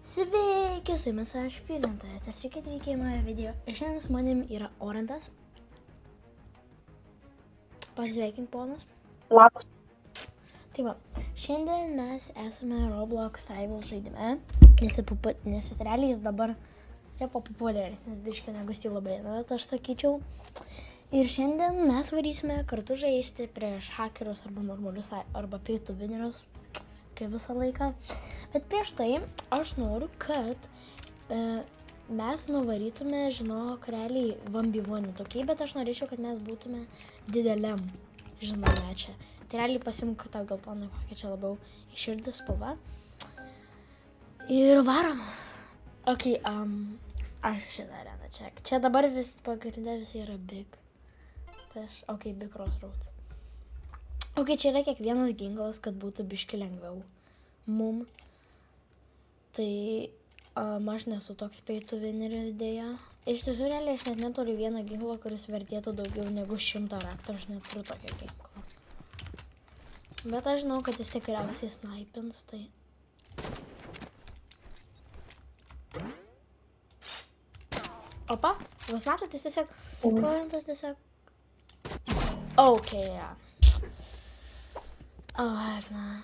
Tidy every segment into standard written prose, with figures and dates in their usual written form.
Sveiki, su jumis aš Filintas ir sveiki atvykę į naują video. Ir šiandien su manim yra Orantas. Pasveikink, ponas. Labas. Tai va, šiandien mes esame Roblox Rivals žaidime, nes realiai jis dabar tepo populiaresnis biškį negu Stilo Brain, aš sakyčiau. Ir šiandien mes varysime kartu žaisti prieš hakerius arba normalius arba peitų vinerius, kaip visą laiką. Bet prieš tai aš noriu, kad mes nuvarytume, žinok, realiai 1v1 tokiai, bet aš norėčiau, kad mes būtume dideliam žinome čia. Tai realiai pasimk tą geltoną, kokia čia labiau iširdis spalva. Ir varom. Ok, aš šitą areną čia. Čia dabar pagrindė visi yra big. Tai aš, ok, big crossroads. Ok, čia yra kiekvienas ginklas, kad būtų biški lengviau mum. Tai aš nesu toks peitų vineris dėja. Iš tiesų, realiai aš net neturiu vieną ginklą, kuris vertėtų daugiau negu 100 raktų. Aš neturiu tokio ginklo. Bet aš žinau, kad jis tikriausiai snaipins, tai... Opa, jūs matot, jis tiesiog... Orantas tiesiog... Ok, ja. Na. Ne!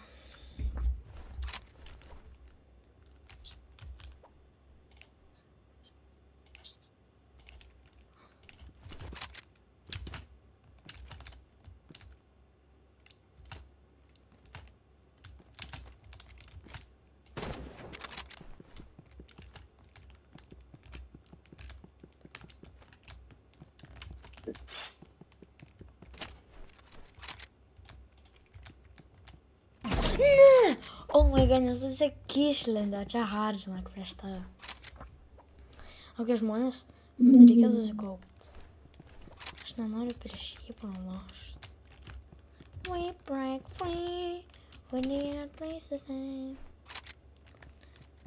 Oh my god, nes tu tiesiog išlendė, čia hard, žinok, prieš tave. Ok, žmonės, mums reikia susikaupti. Aš nenoriu prieš jį pralošti. We break free, we need a place to stay.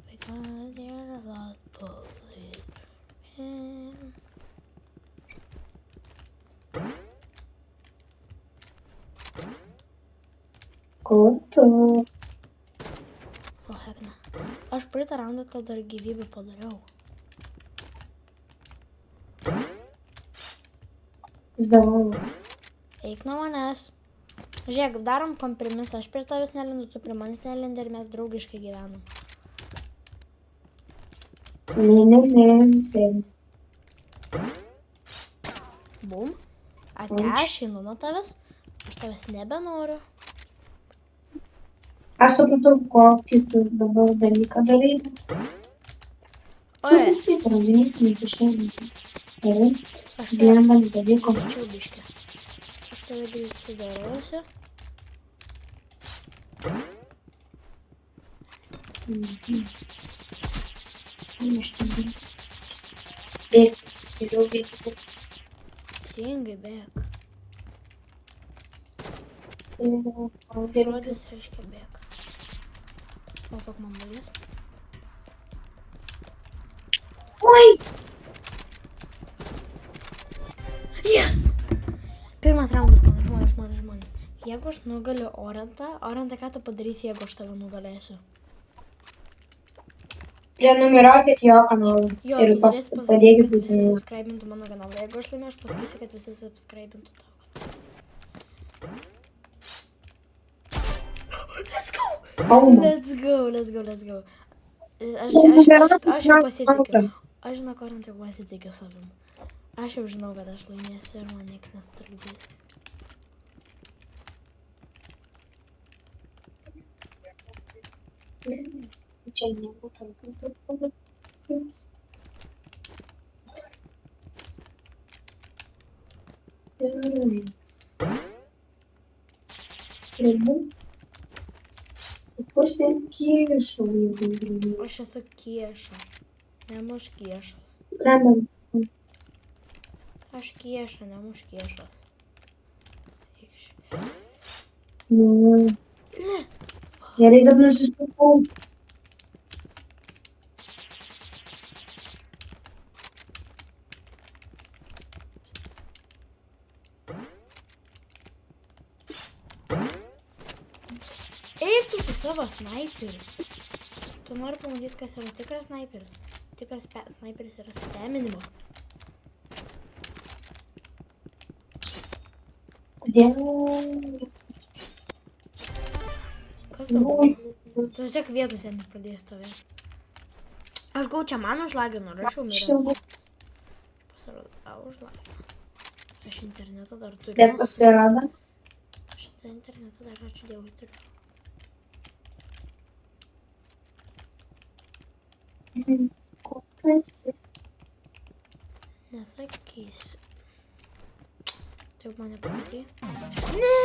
Because you're the lost police. Kur tu? O, hekne. Aš praeitą raundą tau dar gyvybę padariau. Zau. Eik nuo manęs. Žiūrėk, darom kompromisą. Aš prie tavęs nelindu, tu prie manęs nelendi ir mes draugiškai gyvenam. Sėdi. Bum. Ate, aš einu nuo tavęs. Aš tavęs nebenoriu. Aš supratau, kokį tu dabar dalyką darai, bet... Tu visi pradės nesišėlinti. Ir vieną dalyko. Čia biškė. Aš tave greit sudarosiu. Aš tada. Bėg. Geriau bėgti. Teisingai bėg. Ir... Žodis reiškia bėg. O, fuck, man baigės. Oi! Yes! Pirmas raundas, žmonės. Jeigu aš nugaliu Orantą, ką tu padarysi, jeigu aš tave nugalėsiu? Prenumeruokit jo kanalą. Jo, Ir tu turėsi pasakyti, padėkit kad visi būtinai. subscribintų mano kanalą. Jeigu aš laimėjau, aš pasakysiu, kad visi subscribintų tavo kanalą. Let's go! Let's go. Aš jau pasitikiu. Aš žinau, Orant, jau pasitikiu savim. Aš jau žinau, kad aš laimėsiu ir man nieks nesutrukdys. Čia nebūtų pavadinimas. Pusė kiešų. Aš esu kieša. Nemuš kiešos. Aš kieša, nemuš kiešos. Gerai, kad nusipirkau. Eik tu su savo snaiperiu. Tu nori pamatyti, kas yra tikras sniperis. Tikras sniperis yra steminimo. Kodėl? Kas tau buvo? Tu tiesiog vietose nepradėjai stovėti. Aš gau čia man užlagino, rašiau miręs. Pasirodo, užlagino. Aš internetą dar turiu. Bet pasirodo. Šitą internetą dar, ačiū Dievui, turiu. Koks esi? Nesakysiu. Taip mane pamatė. Ne!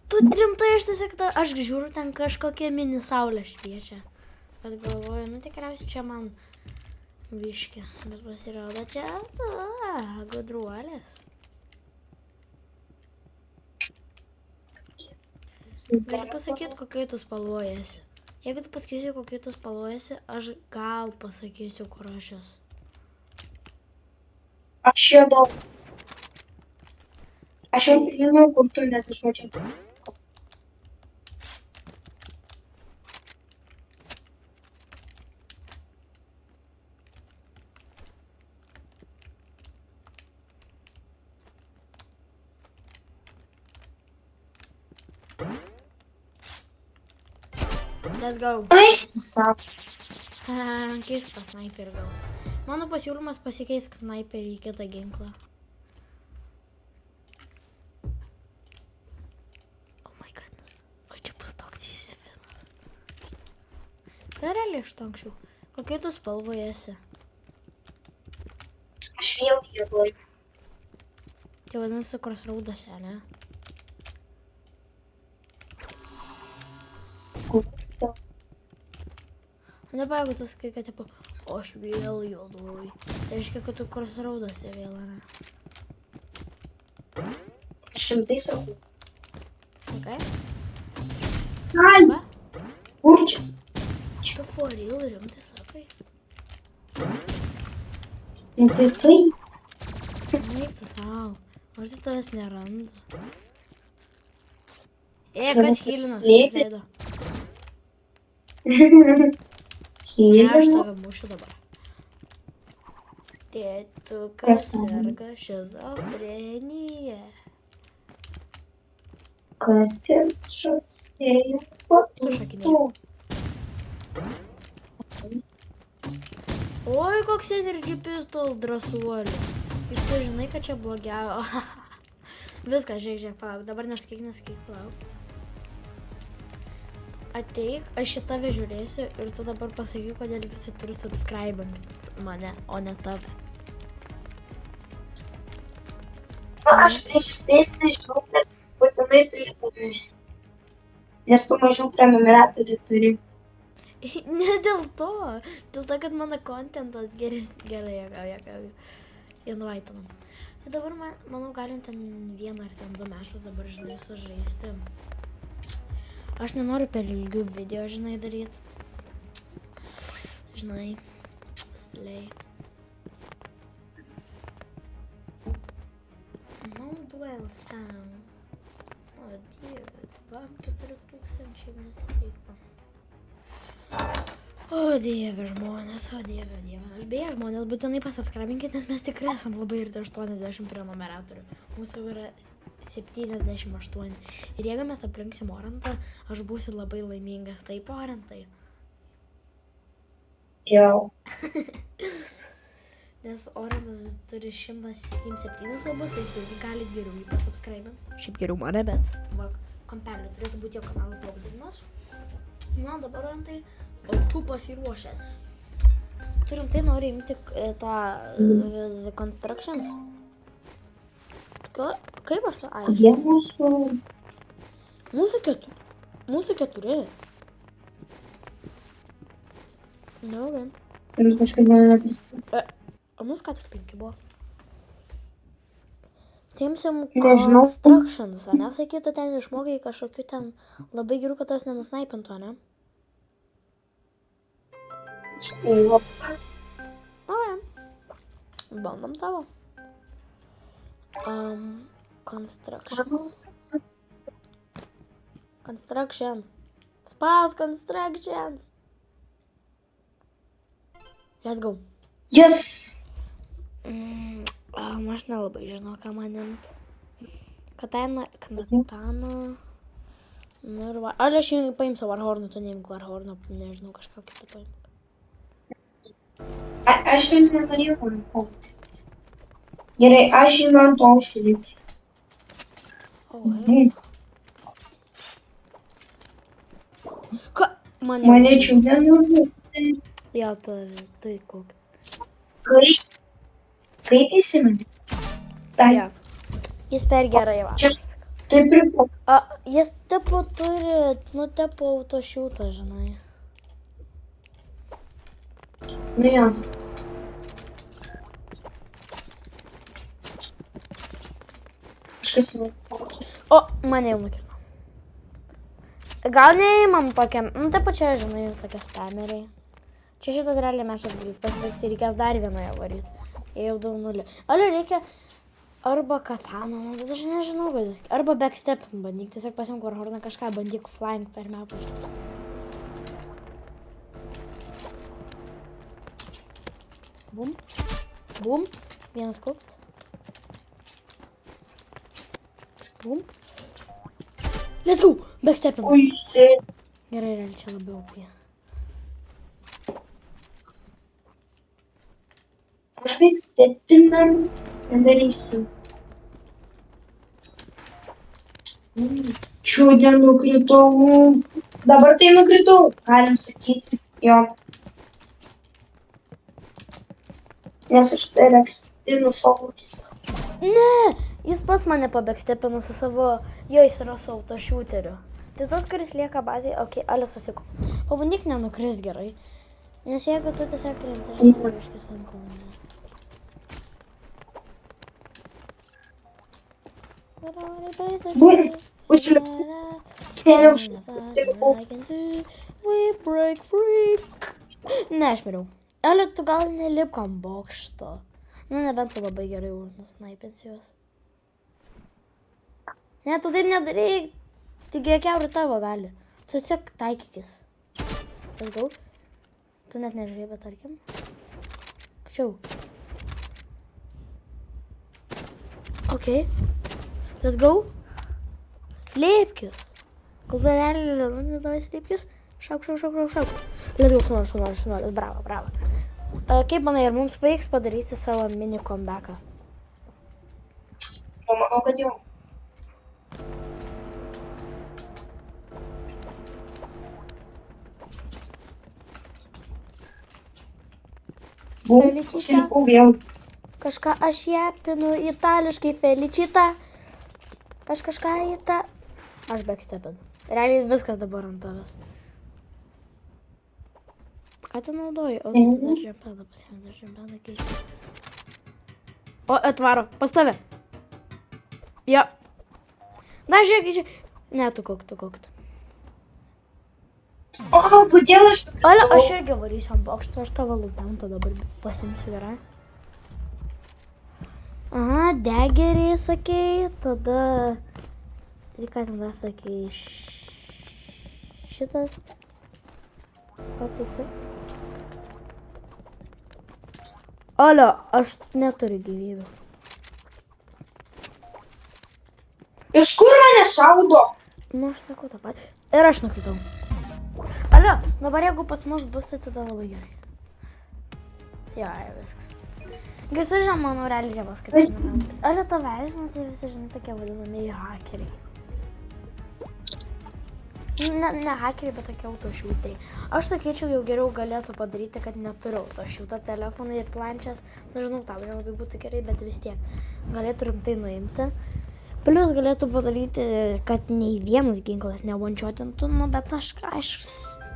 Tu rimtai aš tiesiog, aš žiūriu, ten kažkokia mini saulė šviečia. Bet galvoju, nu tikriausiai čia man viškė. Bet pasirodo, čia gudruolės. Gali pasakyti, kokiai tu spalvojasi. Jeigu tu pasakysi, kokiai tu spalvojasi, aš gal pasakysiu, kur aš esu. Aš juodau. Aš jau žinau, kur tu, nes aš mačiau. Let's go. Ai, sap. Keisk tą sniperį gal. Mano pasiūlymas pasikeisk sniperį į kitą ginklą. Oh my goodness. O čia bus toks įsifinas. Tai realiai iš to anksčiau. Kokie tu spalvojasi? Aš vėl juodauju. Tai vadinasi crossroadose, ne? Dabar jeigu tu sakai, kad tipo, aš vėl juoduoju. Tai reiškia, kad tu crossroadose vėl, ne? Aš rimtai sakau. Sakai? Ai, Va? kur čia? Tu for real rimtai sakai? Tai tai. Neik tu savo. Aš tai tavęs nerandu. Kas Hilinas leido? Ne, aš tave mušiu dabar. Tėtukas serga šizofrenija. Kas ten šaukėjo? Tu šakinėjai. Oi, koks energy pistol drąsuolis. Juk tu žinai, kad čia blogiau. Viskas, žiūrėk, palauk. Dabar nesakyk, palauk. Ateik, aš į tave žiūrėsiu ir tu dabar pasakyk, kodėl visi turi subscribinti mane, o ne tave. Aš prieš išsės nežinau, bet būtinai turi tave. Nes tu mažiau prenumeratorių turi. Ne dėl to, kad mano kontentas gerai, invaitinam. Tai dabar, manau, galim ten vieną ar ten 2 mešus dabar, žinai, sužaisti. Aš nenoriu per ilgių video, žinai, daryti. Žinai, stiliai. No duel tam. O dieve, 2-4 tūkstančiai mes teikam. O dieve žmonės, o dieve. Aš beje žmonės, būtinai pasubscribinkit, nes mes tikrai esam labai ir 80 prenumeratorių. Mūsų yra 78. Ir jeigu mes aplinksim Orantą, aš būsiu labai laimingas. Taip, Orantai. Jau. Nes Orantas turi 177 subus, tai jūs irgi galit geriau jį pasubscribint. Šiaip geriau mane, bet va, kampelio turėtų būti jo kanalo pavadinimas. Na, dabar Orantai, o tu pasiruošęs. Turim tai nori imti tą The Constructions. Kaip aš to aišku? Jie mūsų... Mūsų 4. Neaugai. Ir kažkaip nepristatyti. O mūsų ką tik 5 buvo? Teimsim Nežinau. Constructions, ne? Sakytų, ten išmokai kažkokiu ten labai gerų, kad tavęs nenusnaipintų, ne? Bandom tavo. Constructions. Constructions. Spaus Constructions. Let's go. Yes. Aš nelabai žinau, ką man imt. Katana. Nu ir va. Ar aš paimsiu Warhorną, tu neimk Warhorną, nežinau, kažką kitą paimk. Aš jau nenorėjau Warhorną. Gerai, aš einu ant to užsilipti. Ką? Mane čiūdė nužudė. Jo, tai koks. Kaip įsiminė? Jo. Jis per gerai va. Tai pripo. Jis tipo turi, tipo autošiūtą, žinai. Nu jo. Kažkas jau. O, mane jau nukirno. Gal neįmam tokiam, taip čia, žinai, tokie spameriai. Čia šitas realiai mešas darys, pasibaigs ir reikės dar vienoje varyti. Jie jau 2-0. Ar reikia arba kataną, bet aš nežinau, kad jis. Arba backstepin bandyk, tiesiog pasimk Warhorną kažką, bandyk flying per mapą. Bum. Bum. Vienas kokt. Bum. Let's go! Backstepin. Ui, sėd. Gerai, realiai čia labiau apie. Aš backstepinam nedarysiu. Čiūdė nukritau. Dabar tai nukritau, galim sakyti. Jo. Nes aš per anksti nušokau tiesiog. Ne! Jis pats mane pabackstepino su savo, jo jis yra su autošiūteriu. Tai tas, kuris lieka bazėje, okei, ale susiko. Pabandyk nenukris gerai. Nes jeigu tu tiesiog krenti, žinai, reiškia sunku. Ne, aš miriau. Ale tu gal nelipk ant bokšto. Nu, nebent tu labai gerai nusnaipinsi juos. Ne, tu taip nedaryk. Tik kiauri tavo gali. Tu tiesiog taikykis. Let's go. Tu net nežiūrėjai, bet tarkim. Kačiau. Ok. Let's go. Slėpkis. Kol tu realiai, nedavai slėpkis. Šauk. Let's go, šunuolis. Bravo. Kaip manai, ar mums pavyks padaryti savo mini comebacką? Manau, kad jau. Užsilipau vėl. Kažką aš japinu itališkai Felicita. Aš kažką į tą. Aš backstepinu. Realiai viskas dabar ant tavęs. Ką tu naudoji? O, tu dar žempedą pasiėmė, dar žempedą keisti. O, atvaro, pas tave. Jo. Na, žiūrėk. Ne, tu kokt. O, kodėl aš... Ale, aš irgi varysiu ant bokšto, aš tavo lūtantą dabar pasimsiu, gerai? Aha, degerį sakei, tada... Ką tada sakei? Šitas... O, tai. Ale, aš neturiu gyvybių. Iš kur mane šaudo? Nu, aš sakau tą patį. Ir aš nukritau. Ale, dabar jeigu pas mus bus, tai tada labai gerai. Jo, viskas. Gerai, tu žinai, mano realiai žemas kaip žinai. Ale, tavelis, nu tai visi, žinai, tokie vadinamieji hakeriai. Ne hakeriai, bet tokie autošiūteriai. Aš sakyčiau, jau geriau galėtų padaryti, kad neturiu autošiūtą telefoną ir plančias. Nežinau, tau nelabai būtų gerai, bet vis tiek galėtų rimtai nuimti. Plius galėtų padaryti, kad nei vienas ginklas nevančiotintų, nu, bet aš,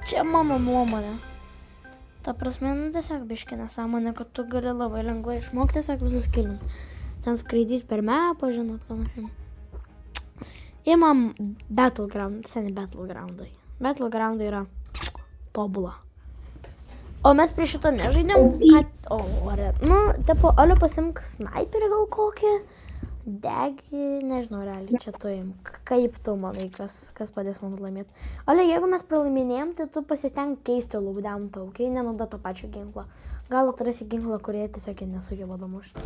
čia mano nuomonė. Ta prasme, nu, tiesiog biškį nesąmonė, kad tu gali labai lengvai išmokti tiesiog visus kilint. Ten skraidyti per mapą, žinot, panašiai. Imam Battleground, seni Battlegroundai. Battlegroundai yra tobula. O mes prie šito nežaidėm, kad... O, nu, tipo, Olio pasimk sniperį gal kokį. Degi, nežinau, realiai čia tu imk. Kaip tu manai, kas padės man laimėti? Ale, jeigu mes pralaiminėjom, tai tu pasisteng keisti lockdowną, ok? Nenauda to pačio ginklo. Gal atrasi ginklą, kurie tiesiog nesugeba damušti.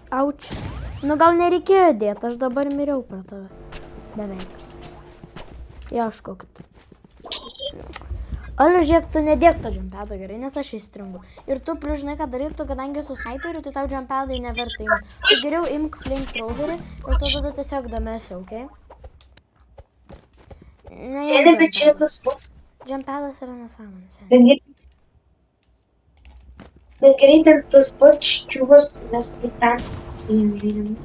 Auč. Nu gal nereikėjo dėti, aš dabar miriau per tave. Beveik. Ieškokit. Ale, žiūrėk, tu nedėk to džempedo gerai, nes aš įstringu. Ir tu plius žinai, ką darytų, kadangi su snaiperiu, tai tau džempedai neverta imti. Tu geriau imk flamethrowerį ir tu tada tiesiog damesi, ok? Sėdė, bet čia tas pats. Džempedas yra nesąmonės. Bet gerai, ten tas pats čiūvas, mes kaip ten įjungėm.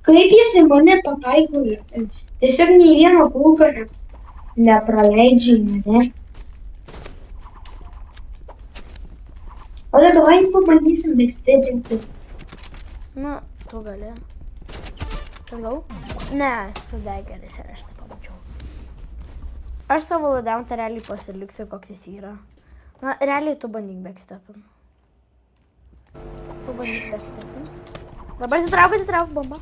Kaip jis į mane pataiko? Tiesiog nei vieno kulko nepraleidžia mane. Ale, davai pabandysim backstepinti. Nu, tu gali. Toliau? Ne, su degeris ir aš nepamačiau. Aš savo lockdowną realiai pasiliksiu, koks jis yra. Na, realiai tu bandyk backstepin. Tu bandyk backstepin. Dabar atsitrauk bombą.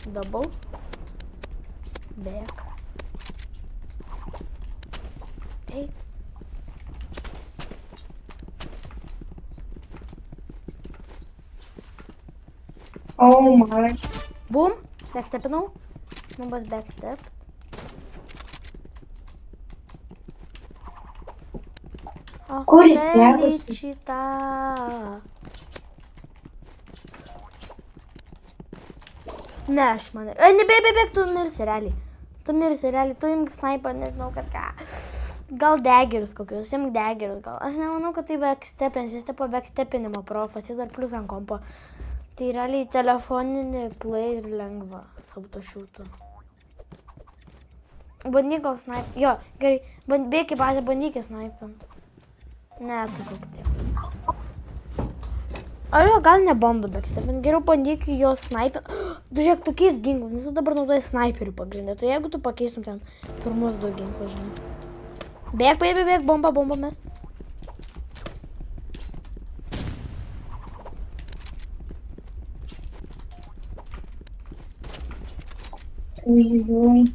Double. Back. Eik. Oh my. Boom. Backstepinau. Bombas backstep. Kur jis dedasi? Šitą. Ne, aš manai. Nebėk, tu mirsi realiai. Tu imk snaipą, nežinau, kad ką. Gal dagerius kokius, imk dagerius gal. Aš nemanau, kad tai backstepins, jis tipo backstepinimo profas, jis dar plus ant kompo. Tai realiai telefoninį play ir lengva sautošiūtų. Bandyk gal snaip. Jo, gerai, bėk į bazę, bandyk į snaipint. Ne, tu kokti. Ar jo, gal nebando backstepint, geriau bandyk jo snaipint. Tu žiūrėk, tu keis ginklus, nes tu dabar naudoji snaiperių pagrindę. Tai jeigu tu pakeistum ten pirmus 2 ginklus, žinai. Bėk, bomba mes. Ой-ой-ой.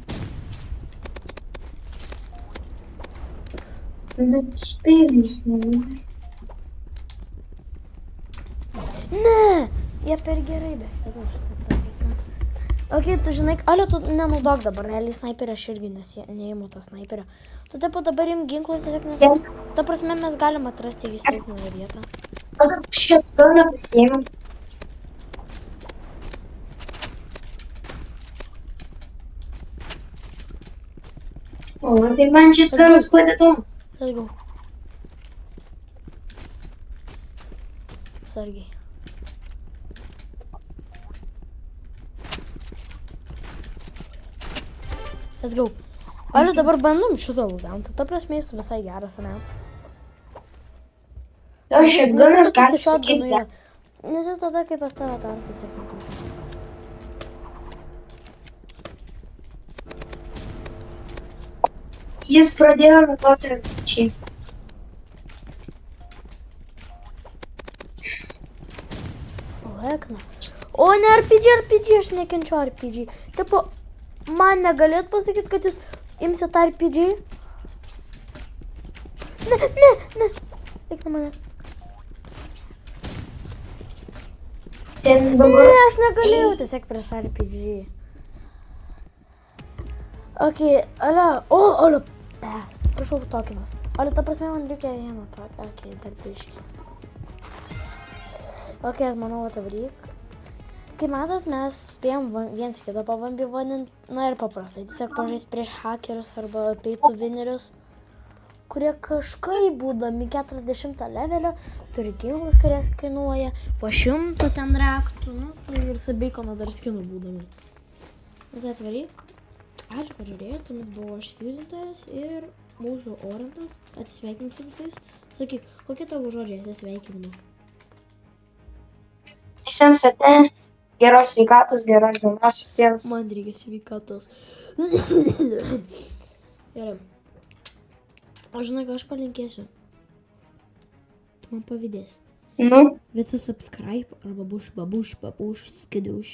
Bet spėlys, ne? Ne, jie per gerai backstepina. Ok, tu žinai, ale tu nenaudok dabar, realiai snaiperį aš irgi neįimu to snaiperio. Tu taip pat dabar im ginklus, tiesiog nes... Ta prasme, mes galim atrasti jį silpnoje vietą. Gal šitą nepasiėmėm? O, tai man šitą padėtų. Let's go. Sargiai. Let's go. Ale dabar bandom šito lockdowną, ta prasme jis visai geras, ne? O šitganas gali sakyti. Nes jis tada, kai pas tave tartis, sakykim tokį. Jis pradėjo naudoti rakčiai. Lekna. O ne RPG, aš nekenčiu RPG. Tipo, man negalėt pasakyti, kad jūs imsit RPG? Ne. Eik nuo manęs. Ne, aš negalėjau tiesiog prieš RPG. Ok, ale, pes. Prašau tokinas. Ale, ta prasme, man reikia vieną tokį. Ok, dar biškį. Ok, manau, atvaryk. Kaip matot, mes spėjom viens kitą pavambivanint, na ir paprastai, tiesiog pažaisti prieš hakerius arba peitų vinerius, kurie kažkaip būdami 40 levelio turi ginklus, kurie kainuoja po 100 ten raktų, nu, ir su beikono dar skinų būdami. Tai atvaryk. Ačiū, kad žiūrėjot, su mumis buvo aš Fuzintas ir mūsų Orantas. Atsisveikink su visais. Sakyk, kokie tavo žodžiai atsisveikinimo? Visiems ate, geros sveikatos, geros dienos visiems. Man reikia sveikatos. Gerai. O žinai, ką aš palinkėsiu? Tu man pavydėsi. Nu, Visi subscribe arba babuš, skiduš.